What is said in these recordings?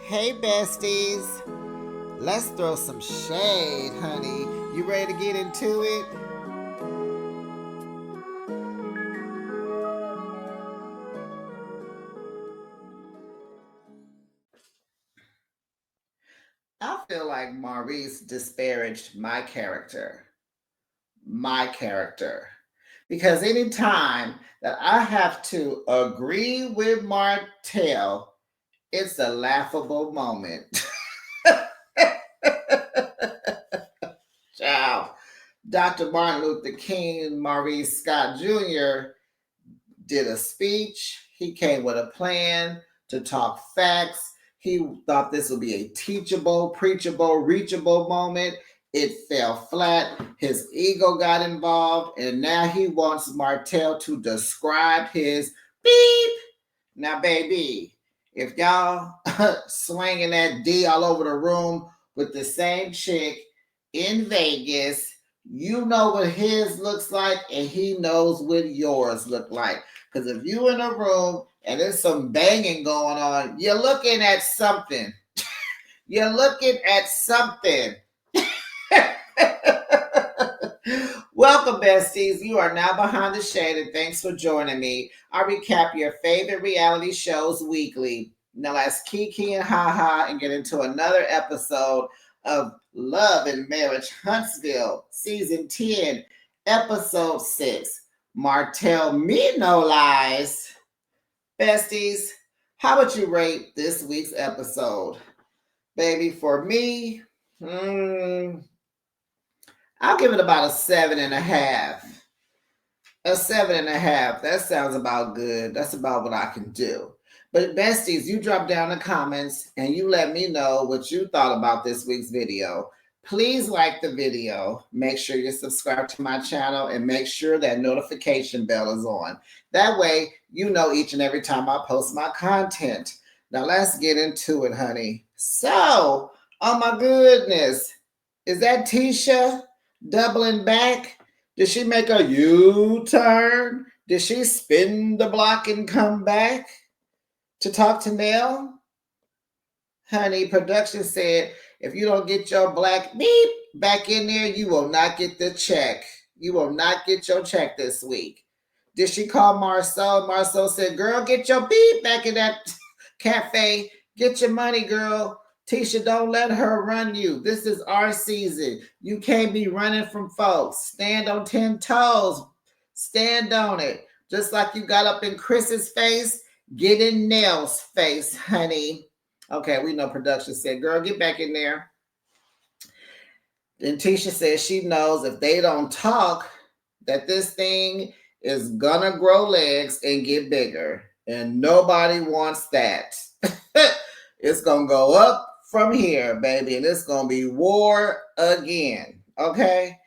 Hey besties, let's throw some shade, honey. You ready to get into it? I feel like Maurice disparaged my character. My character. Because anytime that I have to agree with Martell, it's a laughable moment. Ciao. Dr. Martin Luther King, Maurice Scott Jr. did a speech. He came with a plan to talk facts. He thought this would be a teachable, preachable, reachable moment. It fell flat. His ego got involved, and now he wants Martell to describe his beep. Now, baby, if y'all swinging that D all over the room with the same chick in Vegas, you know what his looks like, and he knows what yours look like. Because if you in a room and there's some banging going on, you're looking at something. You're looking at something. Welcome, besties. You are now behind the shade, and thanks for joining me. I recap your favorite reality shows weekly. Now let's kiki and ha and get into another episode of Love and Marriage Huntsville, Season 10, Episode 6. Martell Me No Lies. Besties, how would you rate this week's episode? Baby, for me, I'll give it about a 7.5. A 7.5. That sounds about good. That's about what I can do. But besties, you drop down the comments and you let me know what you thought about this week's video. Please like the video. Make sure you subscribe to my channel and make sure that notification bell is on. That way, you know each and every time I post my content. Now let's get into it, honey. So, oh my goodness, is that Tisha doubling back? Did she make a U-turn? Did she spin the block and come back to talk to Nell? Honey, production said, if you don't get your black beep back in there, you will not get the check. You will not get your check this week. Did she call Marcel? Marcel said, girl, get your beep back in that cafe. Get your money, girl. Tisha, don't let her run you. This is our season. You can't be running from folks. Stand on 10 toes. Stand on it. Just like you got up in Chris's face, get in Nell's face, honey. Okay, we know production said, girl, get back in there. And Tisha says she knows if they don't talk, that this thing is gonna grow legs and get bigger. And nobody wants that. It's gonna go up from here, baby, and it's gonna be war again. Okay?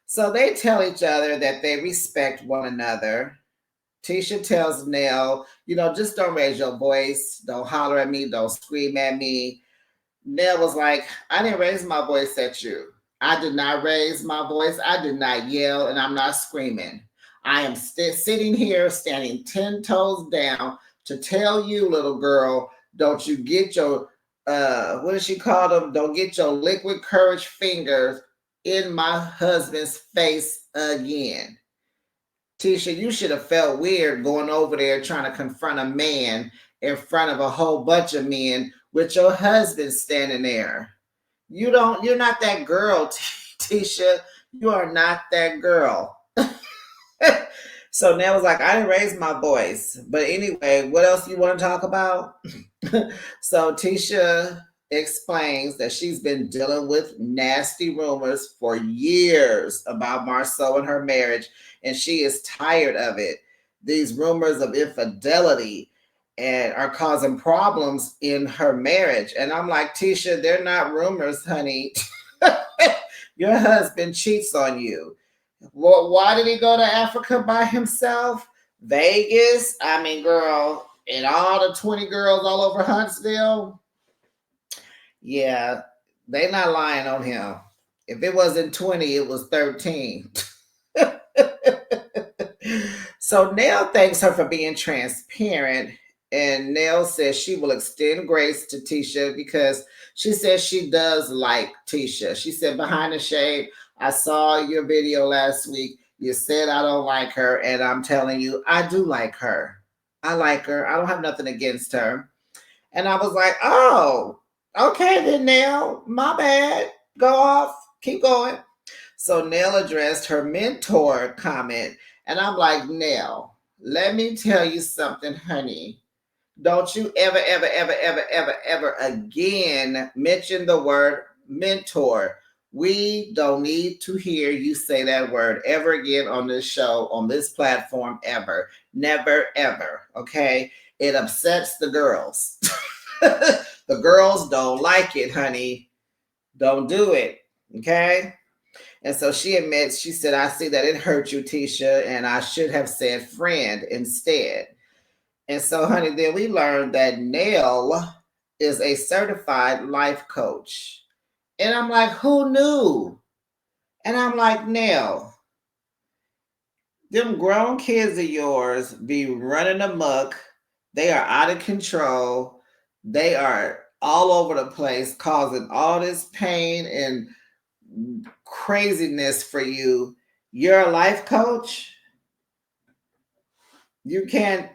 So they tell each other that they respect one another. Tisha tells Nell, just don't raise your voice, don't holler at me, don't scream at me. Nell was like, I didn't raise my voice at you. I did not raise my voice. I did not yell, and I'm not screaming. I am sitting here, standing 10 toes down to tell you, little girl, don't you get your, what does she call them? Don't get your liquid courage fingers in my husband's face again. Tisha, you should have felt weird going over there trying to confront a man in front of a whole bunch of men with your husband standing there. You're not that girl, Tisha. You are not that girl. So Nell was like, I didn't raise my voice. But anyway, what else you want to talk about? So Tisha explains that she's been dealing with nasty rumors for years about Marceau and her marriage, and she is tired of it. These rumors of infidelity and are causing problems in her marriage. And I'm like, Tisha, they're not rumors, honey. Your husband cheats on you. Well, why did he go to Africa by himself? Vegas? I mean, girl, and all the 20 girls all over Huntsville? Yeah, they not lying on him. If it wasn't 20, it was 13. So Nell thanks her for being transparent And Nell says she will extend grace to Tisha because she says she does like Tisha. She said, behind the shade, I saw your video last week. You said I don't like her, and I'm telling you, I do like her. I like her. I don't have nothing against her. And I was like, oh, okay then, Nell. My bad. Go off. Keep going. So Nell addressed her mentor comment, and I'm like, Nell, let me tell you something, honey. Don't you ever, ever, ever, ever, ever, ever again mention the word mentor. We don't need to hear you say that word ever again on this show, on this platform, ever. Never, ever. Okay? It upsets the girls. The girls don't like it, honey. Don't do it. Okay? And so she admits, she said, I see that it hurt you, Tisha, and I should have said friend instead. And so, honey, then we learned that Nell is a certified life coach. And I'm like, who knew? And I'm like, Nell, them grown kids of yours be running amok. They are out of control. They are all over the place, causing all this pain and craziness for you. You're a life coach. You can't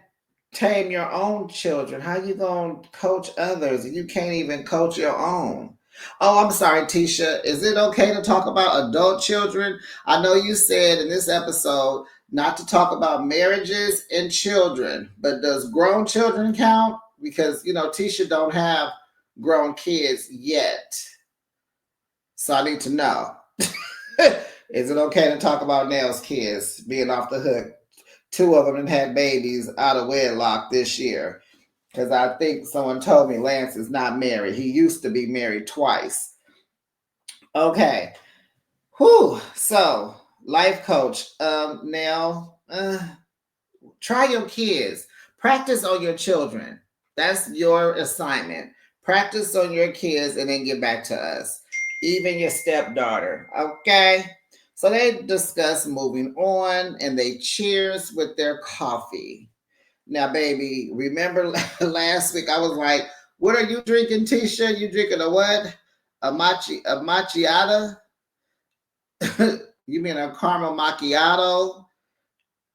tame your own children. How you gonna coach others? You can't even coach your own. Oh, I'm sorry, Tisha. Is it okay to talk about adult children? I know you said in this episode not to talk about marriages and children, but does grown children count? Because Tisha don't have grown kids yet, so I need to know. Is it okay to talk about Nell's kids being off the hook? Two of them had babies out of wedlock this year. Because I think someone told me Lance is not married. He used to be married twice. Okay. Whew. So, life coach, Nell, try your kids. Practice on your children. That's your assignment. Practice on your kids and then get back to us. Even your stepdaughter. Okay? So they discuss moving on and they cheers with their coffee. Now, baby, remember last week I was like, what are you drinking, Tisha? You drinking a what? A macchiato? You mean a caramel macchiato?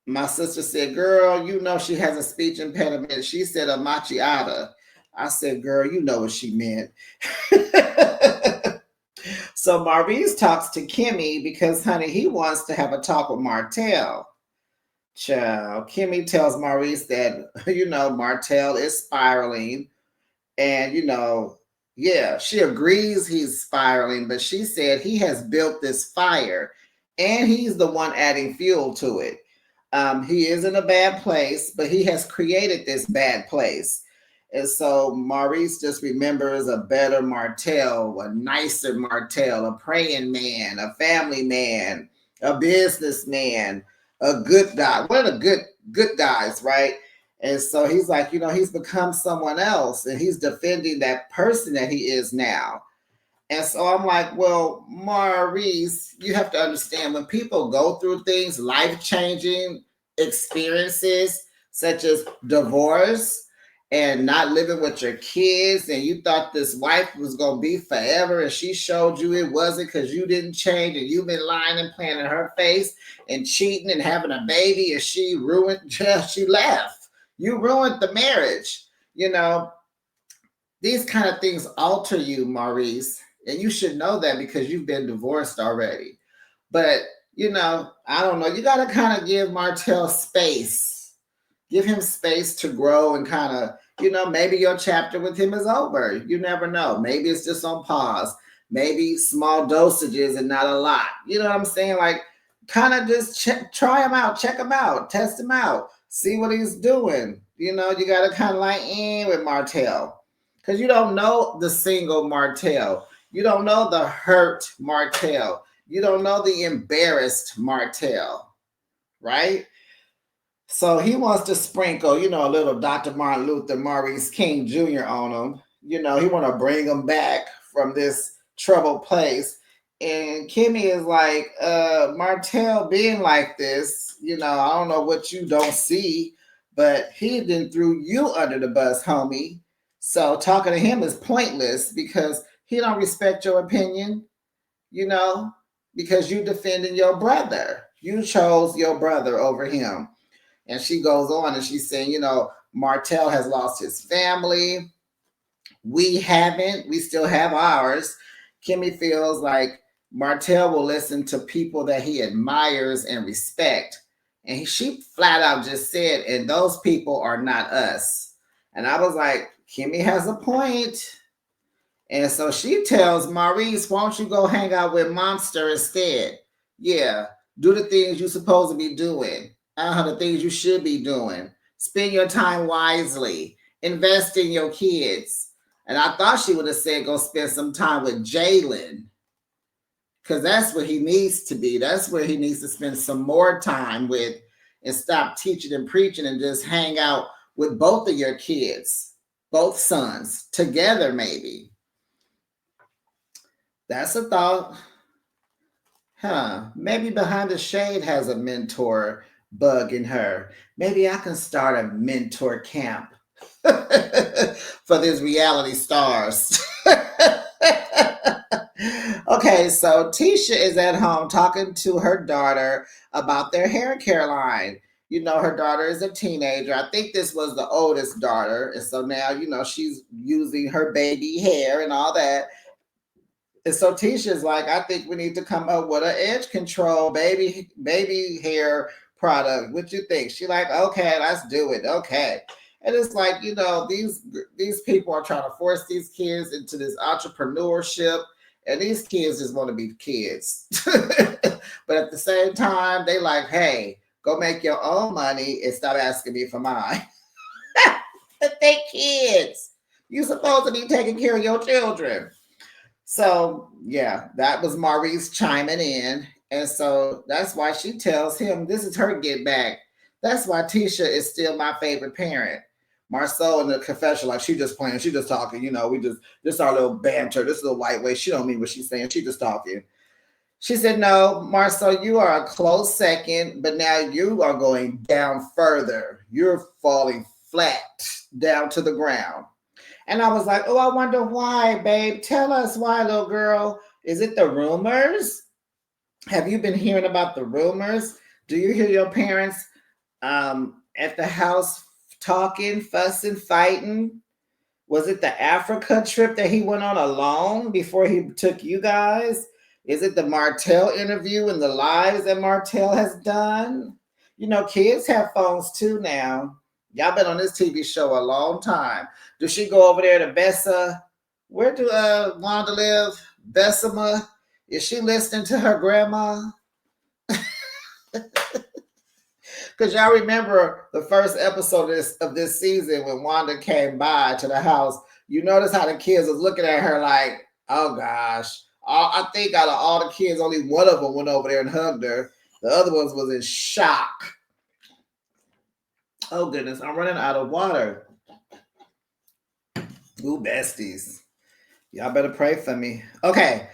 My sister said, girl, she has a speech impediment. She said a macchiato. I said, girl, you know what she meant. So Maurice talks to Kimmy because, honey, he wants to have a talk with Martell. Child, Kimmy tells Maurice that, Martell is spiraling. And, yeah, she agrees he's spiraling, but she said he has built this fire and he's the one adding fuel to it. He is in a bad place, but he has created this bad place. And so Maurice just remembers a better Martell, a nicer Martell, a praying man, a family man, a businessman, a good guy. One of the good guys, right? And so he's like, he's become someone else and he's defending that person that he is now. And so I'm like, well, Maurice, you have to understand when people go through things, life-changing experiences, such as divorce and not living with your kids, and you thought this wife was going to be forever, and she showed you it wasn't because you didn't change, and you've been lying and playing in her face and cheating and having a baby, and she left. You ruined the marriage. These kind of things alter you, Maurice. And you should know that because you've been divorced already. But, I don't know. You got to kind of give Martell space. Give him space to grow and kind of, maybe your chapter with him is over. You never know. Maybe it's just on pause. Maybe small dosages and not a lot. You know what I'm saying? Like, kind of just try him out. Check him out. Test him out. See what he's doing. You got to kind of like with Martell. Because you don't know the single Martell. You don't know the hurt Martell. You don't know the embarrassed Martell, right? So he wants to sprinkle, a little Dr. Martin Luther Maurice King Jr. on him. He want to bring him back from this troubled place. And Kimmy is like, Martell being like this, I don't know what you don't see, but he then threw you under the bus, homie. So talking to him is pointless because he don't respect your opinion, you know, because you defending your brother. You chose your brother over him. And she goes on and she's saying, Martell has lost his family. We haven't. We still have ours. Kimmy feels like Martell will listen to people that he admires and respect. And she flat out just said, and those people are not us. And I was like, Kimmy has a point. And so she tells Maurice, why don't you go hang out with Monster instead? Yeah, do the things you're supposed to be doing. The things you should be doing. Spend your time wisely. Invest in your kids. And I thought she would have said go spend some time with Jalen. Because that's what he needs to be. That's where he needs to spend some more time with and stop teaching and preaching and just hang out with both of your kids, both sons, together maybe. That's a thought. Maybe Behind the Shade has a mentor bug in her. Maybe I can start a mentor camp for these reality stars. Okay, so Tisha is at home talking to her daughter about their hair care line. Her daughter is a teenager. I think this was the oldest daughter. And so now, she's using her baby hair and all that. And so Tisha's like, I think we need to come up with an edge control baby hair product. What you think? She like, okay, let's do it. Okay. And it's like, these people are trying to force these kids into this entrepreneurship. And these kids just want to be kids. But at the same time, they like, hey, go make your own money and stop asking me for mine. They kids. You're supposed to be taking care of your children. So, yeah, that was Maurice chiming in. And so that's why she tells him this is her get back. That's why Tisha is still my favorite parent. Marceau in the confession, like she just playing, she just talking, this our little banter, this little lightweight. She don't mean what she's saying. She just talking. She said, no, Marceau, you are a close second, but now you are going down further. You're falling flat down to the ground. And I was like, oh, I wonder why, babe. Tell us why, little girl. Is it the rumors? Have you been hearing about the rumors? Do you hear your parents at the house talking, fussing, fighting? Was it the Africa trip that he went on alone before he took you guys? Is it the Martell interview and the lives that Martell has done? Kids have phones too now. Y'all been on this TV show a long time. Does she go over there to Bessa? Where do Wanda live? Bessemer? Is she listening to her grandma? Because y'all remember the first episode of this season when Wanda came by to the house. You notice how the kids was looking at her like, oh gosh. I think out of all the kids, only one of them went over there and hugged her. The other ones was in shock. Oh goodness, I'm running out of water. Ooh, besties. Y'all better pray for me. Okay.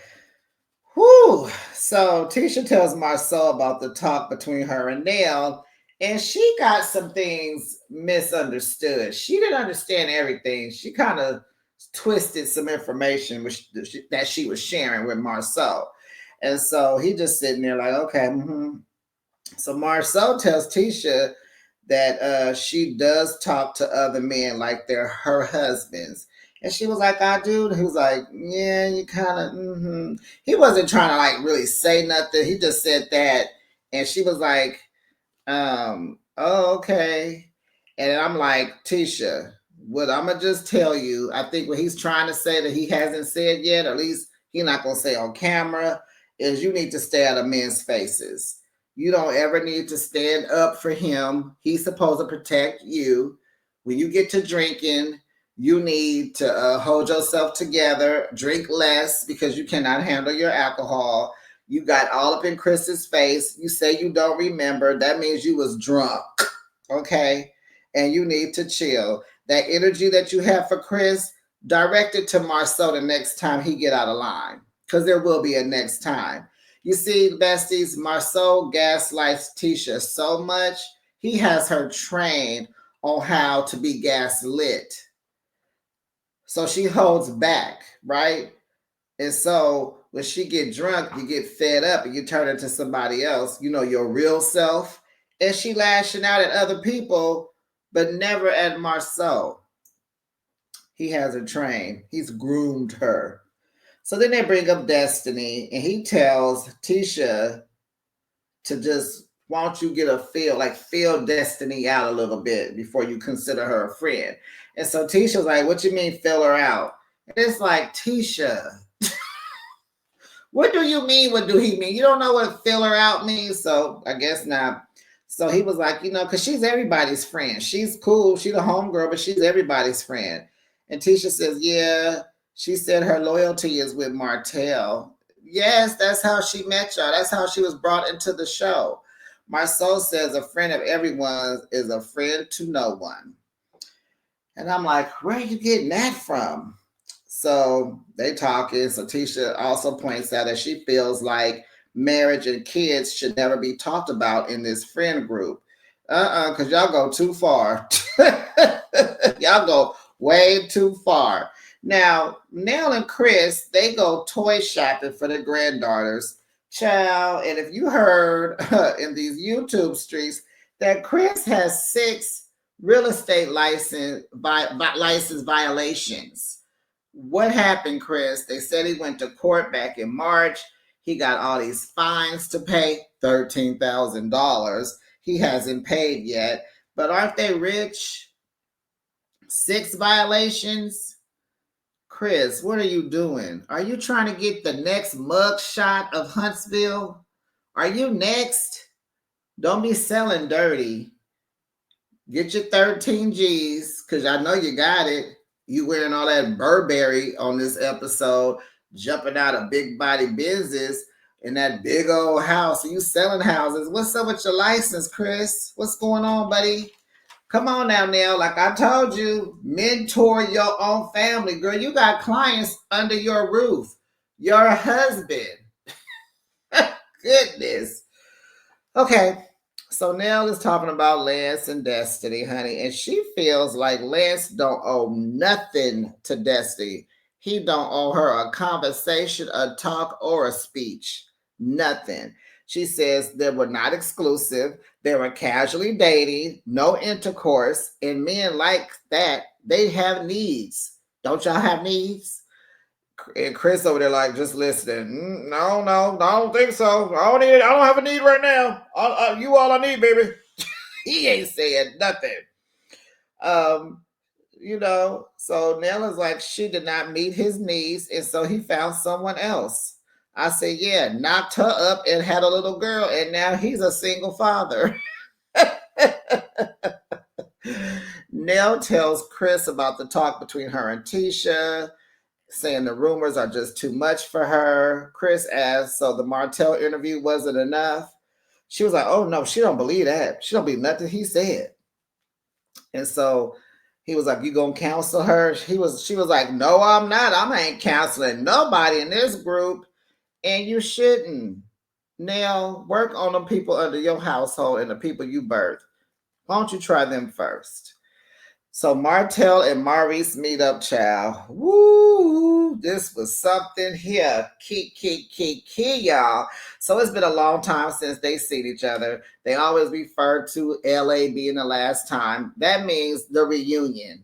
Whew. So Tisha tells Marceau about the talk between her and Nell, and she got some things misunderstood. She didn't understand everything. She kind of twisted some information that she was sharing with Marceau. And so he just sitting there like, okay. So Marceau tells Tisha that she does talk to other men like they're her husbands. And she was like, I do. He was like, yeah, you kind of, He wasn't trying to like really say nothing. He just said that. And she was like, oh, okay. And I'm like, Tisha, what I'm going to just tell you, I think what he's trying to say that he hasn't said yet, or at least he's not going to say on camera, is you need to stay out of men's faces. You don't ever need to stand up for him. He's supposed to protect you. When you get to drinking, you need to hold yourself together, drink less because you cannot handle your alcohol. You got all up in Chris's face. You say you don't remember. That means you was drunk, okay? And you need to chill. That energy that you have for Chris, direct it to Marceau the next time he get out of line, because there will be a next time. You see, besties, Marceau gaslights Tisha so much, he has her trained on how to be gaslit. So she holds back, right? And so when she get drunk, you get fed up and you turn into somebody else, your real self. And she lashing out at other people, but never at Marceau. He has her trained. He's groomed her. So then they bring up Destiny, and he tells Tisha to just, why don't you get a feel Destiny out a little bit before you consider her a friend. And so Tisha was like, what you mean fill her out? And it's like, Tisha, what do you mean? What do he mean? You don't know what fill her out means? So I guess not. So he was like, because she's everybody's friend. She's cool. She's a homegirl, but she's everybody's friend. And Tisha says, yeah, she said her loyalty is with Martell. Yes, that's how she met y'all. That's how she was brought into the show. Marceau says a friend of everyone is a friend to no one. And I'm like, where are you getting that from? So they talking. So Tisha also points out that she feels like marriage and kids should never be talked about in this friend group. Because y'all go too far. Y'all go way too far. Now, Nell and Chris, they go toy shopping for their granddaughters. Child, and if you heard in these YouTube streets that Chris has 6 real estate license violations. What happened, Chris? They said he went to court back in March. He got all these fines to pay, $13,000. He hasn't paid yet. But aren't they rich? 6 violations? Chris, what are you doing? Are you trying to get the next mug shot of Huntsville? Are you next? Don't be selling dirty. Get your 13 G's, because I know you got it. You wearing all that Burberry on this episode, jumping out of big body business in that big old house. You selling houses. What's up with your license, Chris? What's going on, buddy? Come on now, Nell. Like I told you, mentor your own family, girl. You got clients under your roof. Your husband. Goodness. Okay. So Nell is talking about Lance and Destiny, honey, and she feels like Lance don't owe nothing to Destiny. He don't owe her a conversation, a talk, or a speech. Nothing. She says they were not exclusive. They were casually dating, no intercourse, and men like that, they have needs. Don't y'all have needs? And Chris over there like just listening. No, I don't think so. I don't have a need right now. You all I need, baby. He ain't saying nothing. So Nell is like, she did not meet his needs, and so he found someone else. I said, yeah, knocked her up and had a little girl, and now he's a single father. Nell tells Chris about the talk between her and Tisha, saying the rumors are just too much for her. Chris asked, so the Martell interview wasn't enough? She was like, oh no, she don't believe that. She don't believe nothing he said. And so he was like, you gonna counsel her? She was like, no, I'm not. I ain't counseling nobody in this group. And you shouldn't. Now, work on the people under your household and the people you birth. Why don't you try them first? So Martell and Maurice meet up, child. Woo! This was something here. Key, y'all. So it's been a long time since they seen each other. They always refer to LA being the last time. That means the reunion.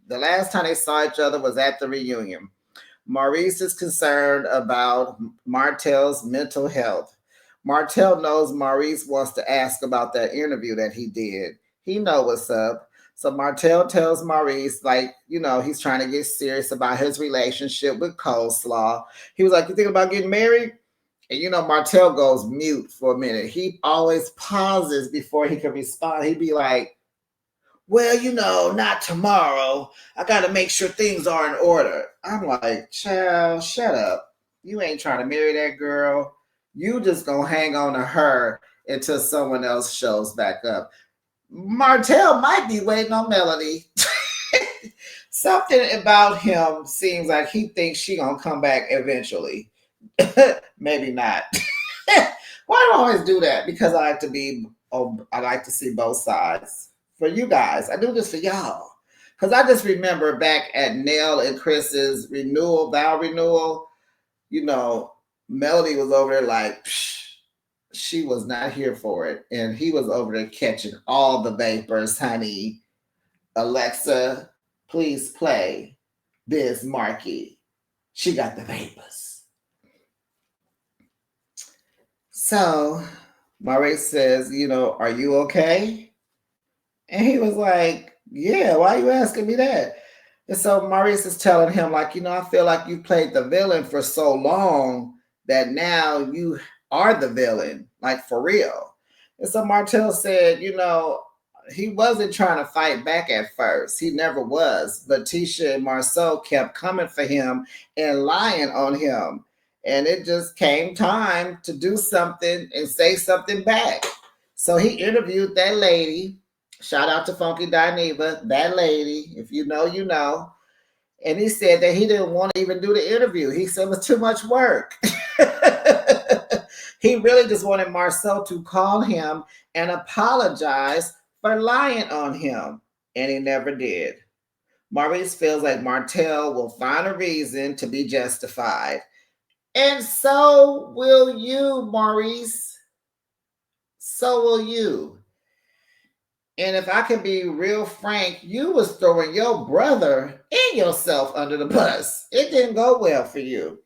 The last time they saw each other was at the reunion. Maurice is concerned about Martell's mental health. Martell knows Maurice wants to ask about that interview that he did. He know what's up. So Martell tells Maurice, he's trying to get serious about his relationship with Coleslaw. He was like, you think about getting married? And Martell goes mute for a minute. He always pauses before he can respond. He'd be like, well, not tomorrow. I got to make sure things are in order. I'm like, child, shut up. You ain't trying to marry that girl. You just going to hang on to her until someone else shows back up. Martell might be waiting on Melody. Something about him seems like he thinks she going to come back eventually. Maybe not. Why do I always do that? Because I like to see both sides. for you guys. I do this for y'all. Because I just remember back at Nell and Chris's vow renewal, you know, Melody was over there like, psh, she was not here for it. And he was over there catching all the vapors, honey. Alexa, please play Biz Markie. She got the vapors. So Maurice says, are you okay? And he was like, yeah, why are you asking me that? And so Maurice is telling him, like, I feel like you played the villain for so long that now you are the villain, like for real. And so Martell said, he wasn't trying to fight back at first. He never was. But Tisha and Marceau kept coming for him and lying on him. And it just came time to do something and say something back. So he interviewed that lady. Shout out to Funky Dineva, that lady. If you know, you know. And he said that he didn't want to even do the interview. He said it was too much work. He really just wanted Marceau to call him and apologize for lying on him. And he never did. Maurice feels like Martell will find a reason to be justified. And so will you, Maurice. So will you. And if I can be real frank, you was throwing your brother and yourself under the bus. It didn't go well for you.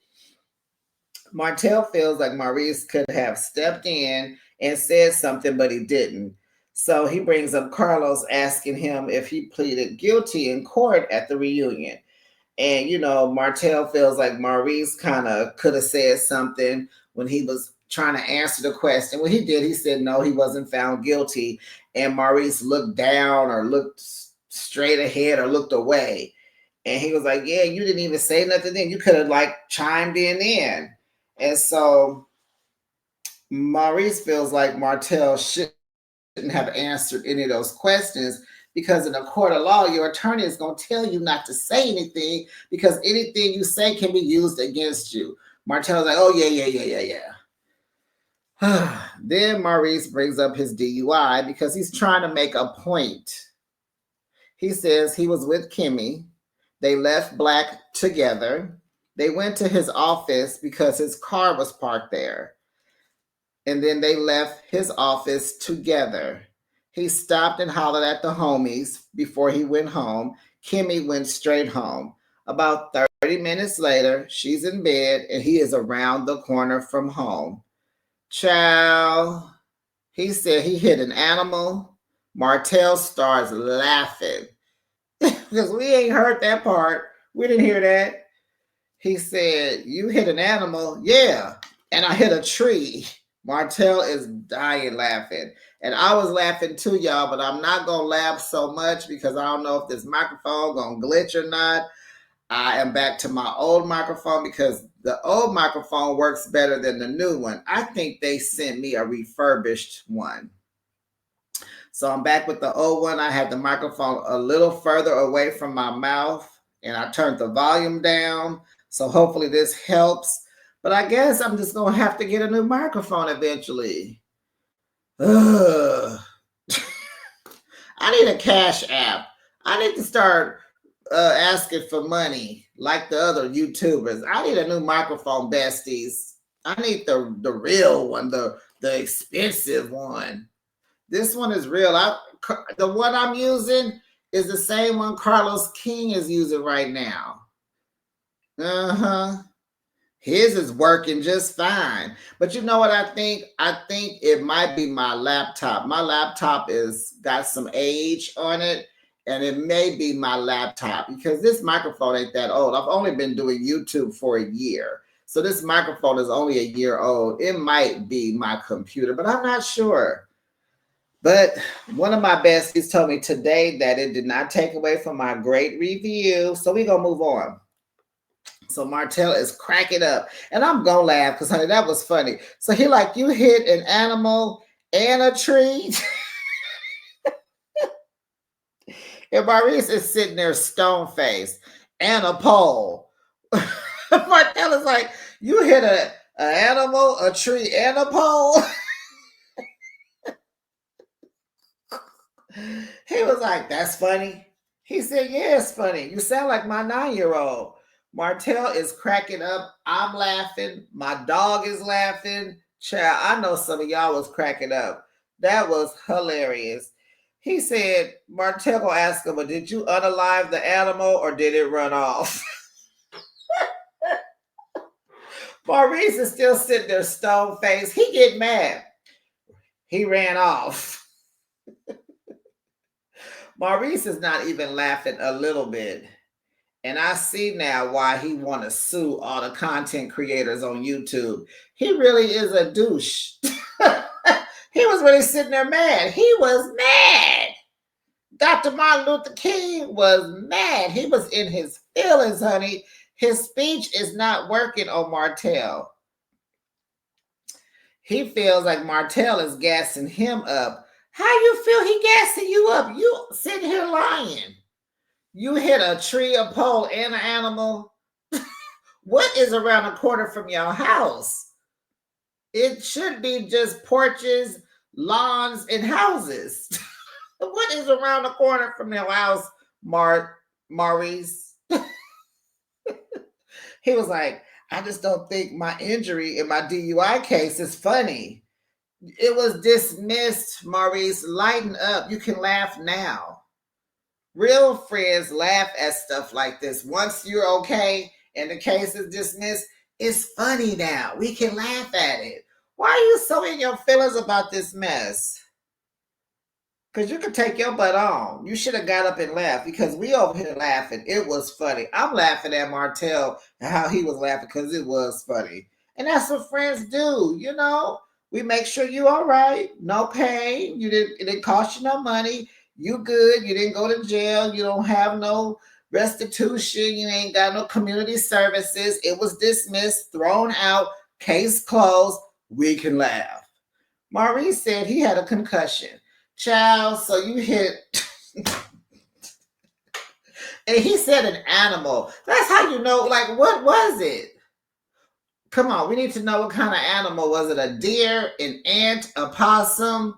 Martell feels like Maurice could have stepped in and said something, but he didn't. So he brings up Carlos asking him if he pleaded guilty in court at the reunion. And, Martell feels like Maurice kind of could have said something when he was trying to answer the question. Well, he did. He said, no, he wasn't found guilty. And Maurice looked down or looked straight ahead or looked away. And he was like, yeah, you didn't even say nothing then. You could have chimed in. And so Maurice feels like Martell shouldn't have answered any of those questions, because in a court of law, your attorney is going to tell you not to say anything because anything you say can be used against you. Martell's like, oh, yeah. Then Maurice brings up his DUI because he's trying to make a point. He says he was with Kimmy. They left Black together. They went to his office because his car was parked there. And then they left his office together. He stopped and hollered at the homies before he went home. Kimmy went straight home. About 30 minutes later, she's in bed and he is around the corner from home. Child, he said he hit an animal. Martell starts laughing because we ain't heard that part. We didn't hear that. He said, you hit an animal? Yeah, and I hit a tree. Martell is dying laughing. And I was laughing too, y'all, but I'm not going to laugh so much because I don't know if this microphone going to glitch or not. I am back to my old microphone because the old microphone works better than the new one. I think they sent me a refurbished one. So I'm back with the old one. I had the microphone a little further away from my mouth and I turned the volume down. So hopefully this helps. But I guess I'm just going to have to get a new microphone eventually. Ugh. I need a Cash App. I need to start asking for money like the other YouTubers. I need a new microphone, besties. I need the real one, the expensive one. This one is real. The one I'm using is the same one Carlos King is using right now. His is working just fine. But you know what I think? I think it might be my laptop. My laptop is got some age on it, and it may be my laptop because this microphone ain't that old. I've only been doing YouTube for a year. So this microphone is only a year old. It might be my computer, but I'm not sure. But one of my besties told me today that it did not take away from my great review. So we're going to move on. So Martell is cracking up. And I'm going to laugh because, honey, that was funny. So he like, you hit an animal and a tree? And Maurice is sitting there stone-faced and a pole. Martell is like, you hit an animal, a tree, and a pole? He was like, that's funny. He said, yeah, it's funny. You sound like my 9-year-old. Martell is cracking up. I'm laughing. My dog is laughing. Child, I know some of y'all was cracking up. That was hilarious. He said, Martell gonna ask him, well, did you unalive the animal or did it run off? Maurice is still sitting there stone faced. He get mad. He ran off. Maurice is not even laughing a little bit. And I see now why he want to sue all the content creators on YouTube. He really is a douche. He was really sitting there mad. He was mad. Dr. Martin Luther King was mad. He was in his feelings, honey. His speech is not working on Martell. He feels like Martell is gassing him up. How you feel he gassing you up? You sitting here lying. You hit a tree, a pole, and an animal. What is around the corner from your house? It should be just porches, lawns, and houses. What is around the corner from your house, Maurice? He was like, I just don't think my injury in my DUI case is funny. It was dismissed, Maurice. Lighten up. You can laugh now. Real friends laugh at stuff like this. Once you're okay and the case is dismissed, it's funny now. We can laugh at it. Why are you so in your feelings about this mess? Because you could take your butt on. You should have got up and laughed because we over here laughing. It was funny. I'm laughing at Martell and how he was laughing because it was funny. And that's what friends do, you know? We make sure you all right. No pain. It didn't cost you no money. You good. You didn't go to jail. You don't have no restitution. You ain't got no community services. It was dismissed, thrown out, case closed. We can laugh. Maurice said he had a concussion. Child, so you hit. And he said an animal. That's how you know, like, what was it? Come on, we need to know what kind of animal. Was it a deer, an ant, a possum,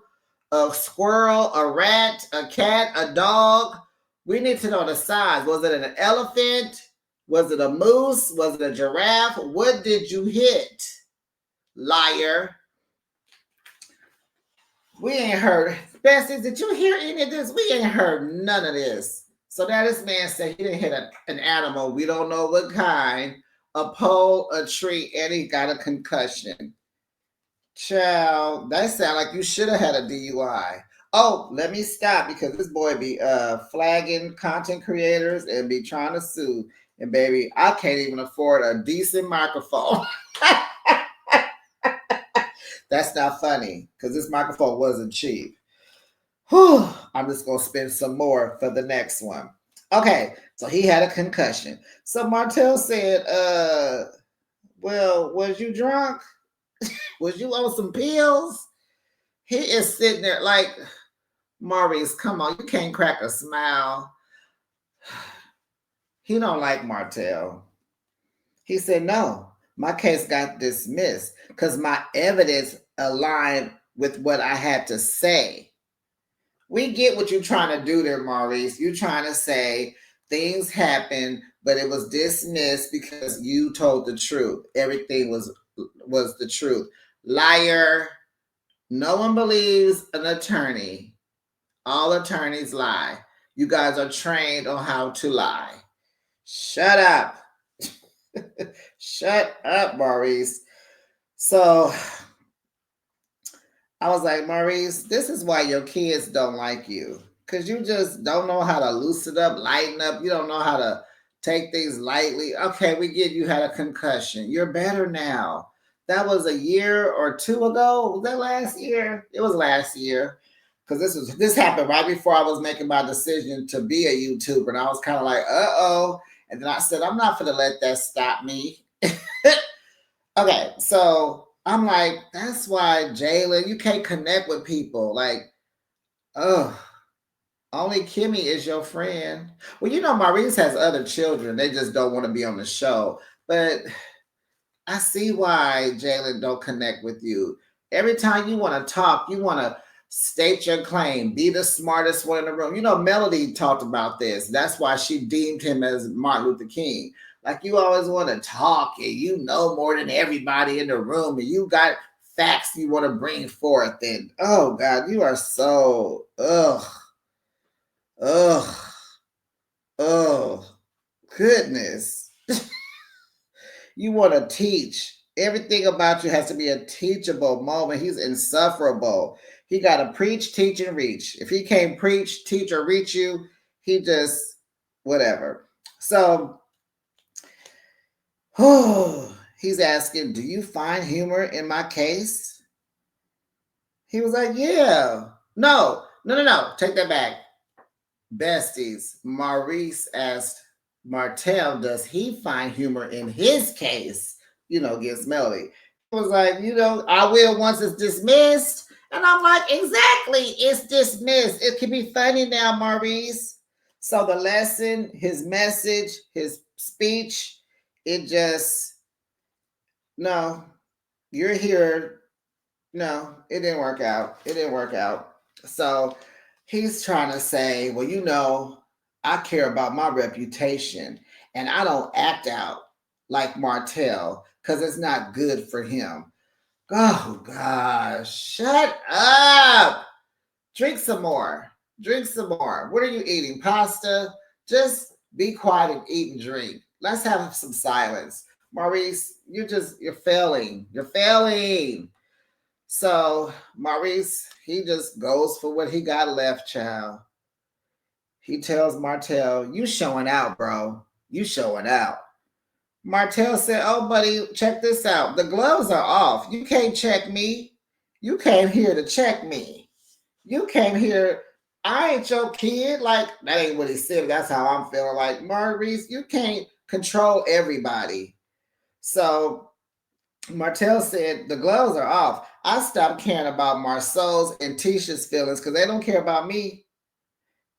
a squirrel, a rat, a cat, a dog? We need to know the size. Was it an elephant? Was it a moose? Was it a giraffe? What did you hit? Liar. We ain't heard. Bessie, did you hear any of this? We ain't heard none of this. So now this man said he didn't hit an animal. We don't know what kind. A pole, a tree, and he got a concussion. Child, that sound like you should have had a DUI. Oh, let me stop because this boy be flagging content creators and be trying to sue. And baby, I can't even afford a decent microphone. That's not funny because this microphone wasn't cheap. Whew, I'm just going to spend some more for the next one. Okay, so he had a concussion. So Martell said, well, was you drunk? Was you on some pills? He is sitting there like, Maurice, come on, you can't crack a smile. He don't like Martell. He said, no, my case got dismissed because my evidence aligned with what I had to say. We get what you're trying to do there, Maurice. You're trying to say things happened, but it was dismissed because you told the truth. Everything was the truth. Liar. No one believes an attorney. All attorneys lie. You guys are trained on how to lie. Shut up. Shut up, Maurice. So I was like, Maurice, this is why your kids don't like you. Because you just don't know how to loosen up, lighten up. You don't know how to take things lightly. Okay, we get you had a concussion. You're better now. That was a year or two ago. Was that last year? It was last year. Because this happened right before I was making my decision to be a YouTuber. And I was kind of like, uh-oh. And then I said, I'm not going to let that stop me. Okay, so I'm like, that's why, Jalen, you can't connect with people. Like, only Kimmy is your friend. Well, you know, Maurice has other children. They just don't want to be on the show. But I see why Jalen don't connect with you. Every time you want to talk, you want to State your claim. Be the smartest one in the room. You know, Melody talked about this. That's why she deemed him as Martin Luther King. Like, you always want to talk and you know more than everybody in the room and you got facts you want to bring forth. And oh God, you are so ugh, oh goodness. You want to teach. Everything about you has to be a teachable moment. He's insufferable. He got to preach, teach, and reach. If he can't preach, teach, or reach you, he just whatever. So, he's asking, do you find humor in my case? He was like, yeah. No. Take that back. Besties, Maurice asked Martell, does he find humor in his case? You know, against Melody. He was like, you know, I will once it's dismissed. And I'm like, exactly, it's dismissed. It can be funny now, Maurice. So the lesson, his message, his speech, it just, no, you're here. No, it didn't work out. It didn't work out. So he's trying to say, well, you know, I care about my reputation and I don't act out like Martell because it's not good for him. Oh, gosh, shut up. Drink some more. Drink some more. What are you eating? Pasta? Just be quiet and eat and drink. Let's have some silence. Maurice, you're failing. You're failing. So Maurice, he just goes for what he got left, child. He tells Martell, you showing out, bro. You showing out. Martell said, oh, buddy, check this out. The gloves are off. You can't check me. You came here to check me. You came here. I ain't your kid. Like, that ain't what he said. That's how I'm feeling. Like, Maurice, you can't control everybody. So Martell said, the gloves are off. I stopped caring about Marceau's and Tisha's feelings because they don't care about me.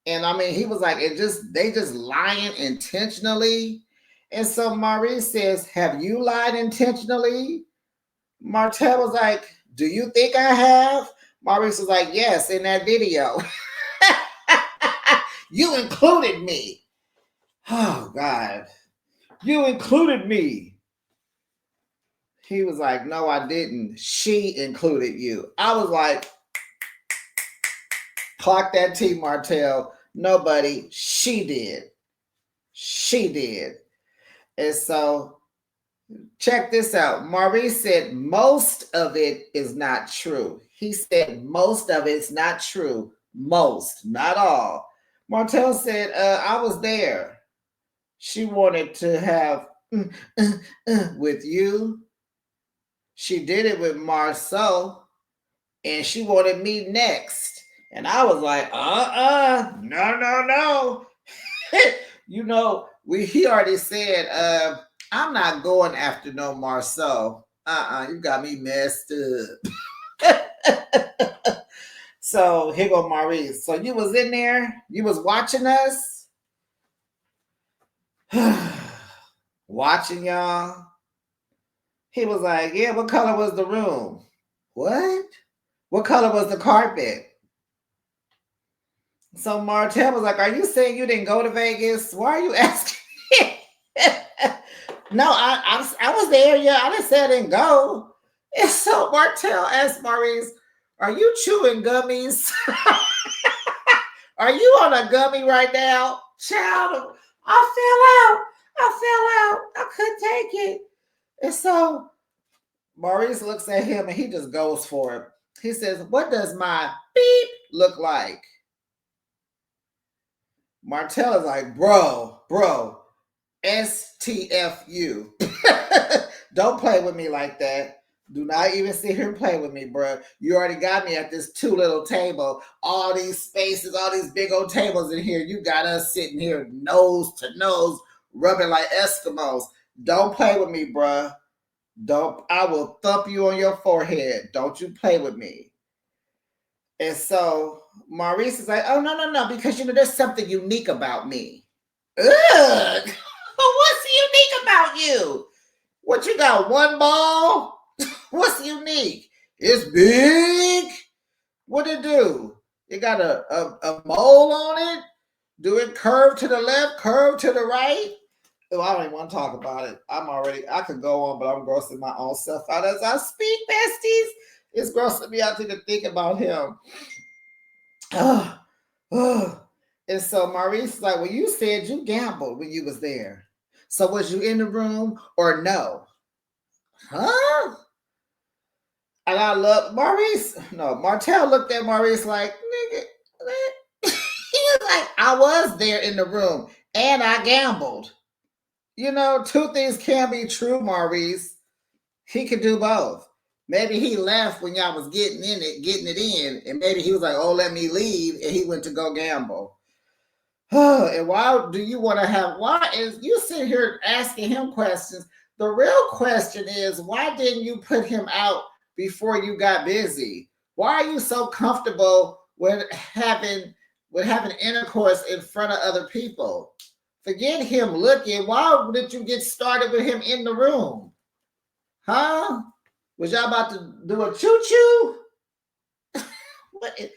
And I mean, he was like, they just lying intentionally. And so Maurice says, have you lied intentionally? Martell was like, do you think I have? Maurice was like, yes, in that video. You included me. Oh, God. You included me. He was like, no, I didn't. She included you. I was like, clock that T, Martell. Nobody. She did. She did. And so, check this out. Maurice said most of it is not true. He said most of it's not true. Most, not all. Martell said, I was there. She wanted to have with you. She did it with Marceau, and she wanted me next. And I was like, no. You know, he already said, I'm not going after no Marceau. You got me messed up. So here go Maurice. So you was in there? You was watching us? Watching y'all? He was like, yeah, what color was the room? What? What color was the carpet? So Martell was like, are you saying you didn't go to Vegas? Why are you asking? No, I was there. Yeah, I didn't say I didn't go. And so Martell asked Maurice, are you chewing gummies? Are you on a gummy right now? Child, I fell out. I couldn't take it. And so Maurice looks at him and he just goes for it. He says, what does my beep look like? Martell is like, bro, STFU. Don't play with me like that. Do not even sit here and play with me, bro. You already got me at this too little table. All these spaces, all these big old tables in here. You got us sitting here nose to nose, rubbing like Eskimos. Don't play with me, bro. I will thump you on your forehead. Don't you play with me. And so Maurice is like, oh, no, because, you know, there's something unique about me. Ugh. What's unique about you? What, you got one ball? What's unique? It's big. What it do? It got a mole on it? Do it curve to the left, curve to the right? Oh, I don't even want to talk about it. I could go on, but I'm grossing my own self out as I speak, besties. It's grossing me out to think about him. Oh, oh. And so Maurice is like, well, you said you gambled when you was there. So was you in the room or no? Huh? And I love Maurice. No, Martell looked at Maurice like, nigga. He was like, I was there in the room and I gambled. You know, two things can be true, Maurice. He could do both. Maybe he left when y'all was getting it in, and maybe he was like, oh, let me leave, and he went to go gamble. And why do you want to why is you sit here asking him questions? The real question is, why didn't you put him out before you got busy? Why are you so comfortable with having intercourse in front of other people? Forget him looking. Why did you get started with him in the room? Huh? Was y'all about to do a choo-choo? What is...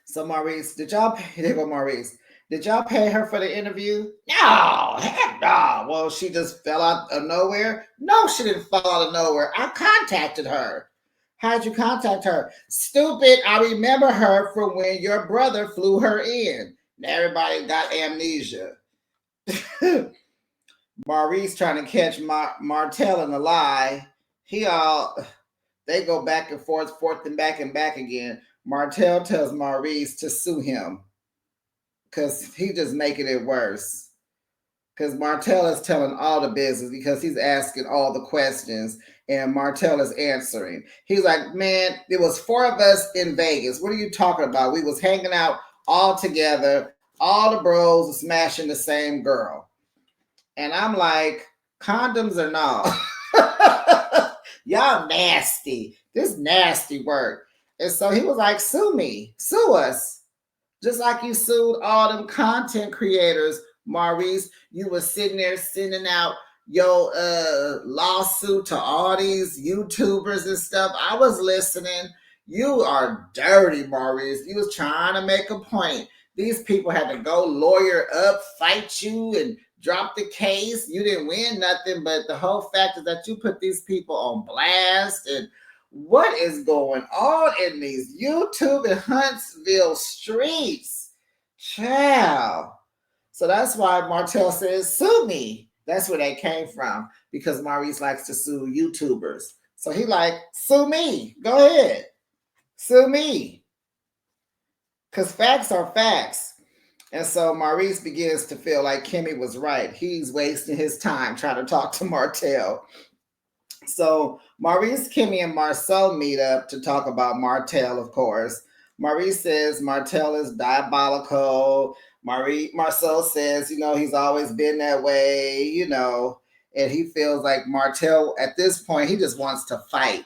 So Maurice, there go Maurice. Did y'all pay her for the interview? No, heck no. Well, she just fell out of nowhere? No, she didn't fall out of nowhere. I contacted her. How'd you contact her? Stupid, I remember her from when your brother flew her in. Everybody got amnesia. Maurice trying to catch Martell in a lie. They go back and forth and back again. Martell tells Maurice to sue him because he just making it worse. Because Martell is telling all the business because he's asking all the questions and Martell is answering. He's like, man, there was 4 of us in Vegas. What are you talking about? We was hanging out all together. All the bros are smashing the same girl. And I'm like, condoms or no? Y'all nasty. This nasty work. And so he was like, sue me. Sue us. Just like you sued all them content creators, Maurice. You was sitting there sending out your lawsuit to all these YouTubers and stuff. I was listening. You are dirty, Maurice. You was trying to make a point. These people had to go lawyer up, fight you, and drop the case. You didn't win nothing, but the whole fact is that you put these people on blast. And what is going on in these YouTube and Huntsville streets? Child. So that's why Martell says, sue me. That's where they came from, because Maurice likes to sue YouTubers. So he like, sue me. Go ahead. Sue me. Because facts are facts. And so Maurice begins to feel like Kimmy was right. He's wasting his time trying to talk to Martell. So Maurice, Kimmy, and Marceau meet up to talk about Martell, of course. Maurice says Martell is diabolical. Marceau says, he's always been that way, and he feels like Martell, at this point, he just wants to fight,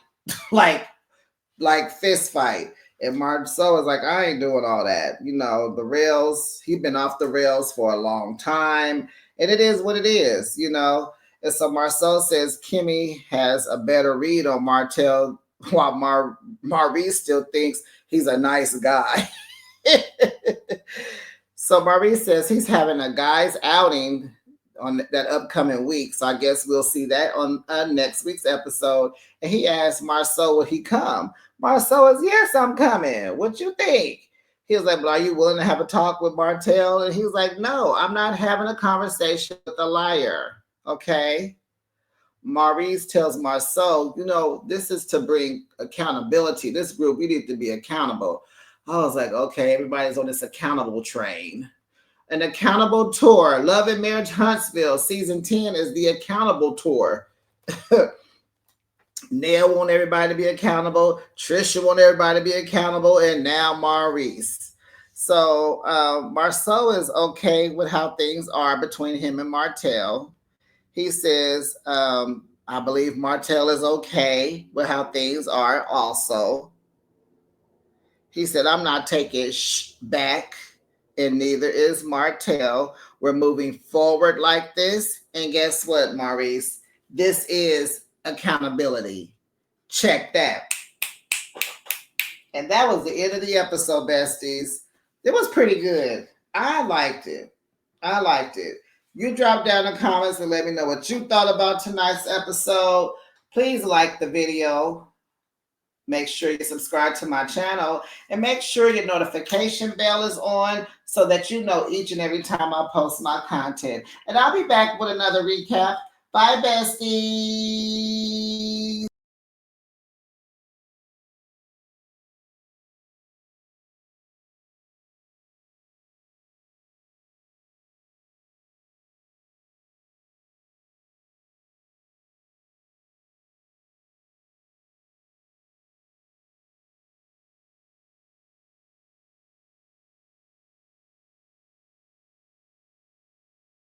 like fist fight. And Marceau is like, I ain't doing all that. The rails, he's been off the rails for a long time, and it is what it is, And so Marceau says Kimmy has a better read on Martell, while Maurice still thinks he's a nice guy. So Maurice says he's having a guy's outing on that upcoming week. So I guess we'll see that on next week's episode. And he asked Marceau, will he come? Marceau is, yes, I'm coming. What you think? He was like, well, are you willing to have a talk with Martell? And he was like, no, I'm not having a conversation with a liar. Okay. Maurice tells Marceau, this is to bring accountability. This group, we need to be accountable. I was like, okay, everybody's on this accountable train. An accountable tour. Love and Marriage Huntsville season 10 is the accountable tour. Neil want everybody to be accountable. Trisha want everybody to be accountable. And now Maurice. So Marceau is okay with how things are between him and Martell. He says, I believe Martell is okay with how things are also. He said, I'm not taking back, and neither is Martell. We're moving forward like this. And guess what, Maurice? This is accountability. Check that. And that was the end of the episode, besties. It was pretty good. I liked it. I liked it. You drop down in the comments and let me know what you thought about tonight's episode. Please like the video. Make sure you subscribe to my channel and make sure your notification bell is on so that you know each and every time I post my content. And I'll be back with another recap. Bye, besties.